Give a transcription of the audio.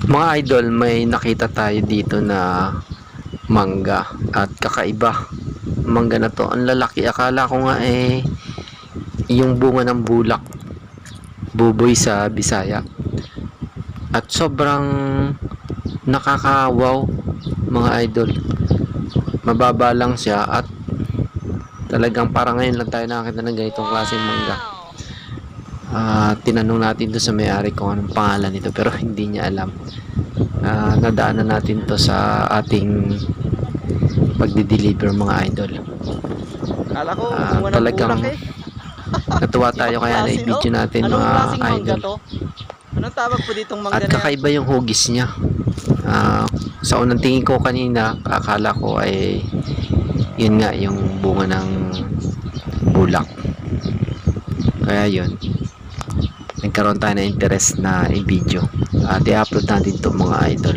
Mga idol, may nakita tayo dito na mangga at kakaiba. Mangga na to, ang lalaki. Akala ko nga yung bunga ng bulak, buboy sa Bisaya. At sobrang nakakawaw mga idol. Mababa lang siya at talagang parang ngayon lang tayo nakakita ng ganitong klaseng mangga. Tinanong natin to sa may-ari kung anong pangalan nito pero hindi niya alam. Nadaanan natin to sa ating pagdi-deliver mga idol. Kala ko Talagang bulak natuwa tayo kaya na-video natin Anong mga klaseng mangga idol. to? Anong tawag po ditong mangga At na yan? kakaiba yung hugis niya. Sa unang tingin ko kanina, akala ko ay yun nga yung bunga ng bulak. Kaya yun, nagkaroon tayo ng interest na i-video at i-upload natin to mga idol.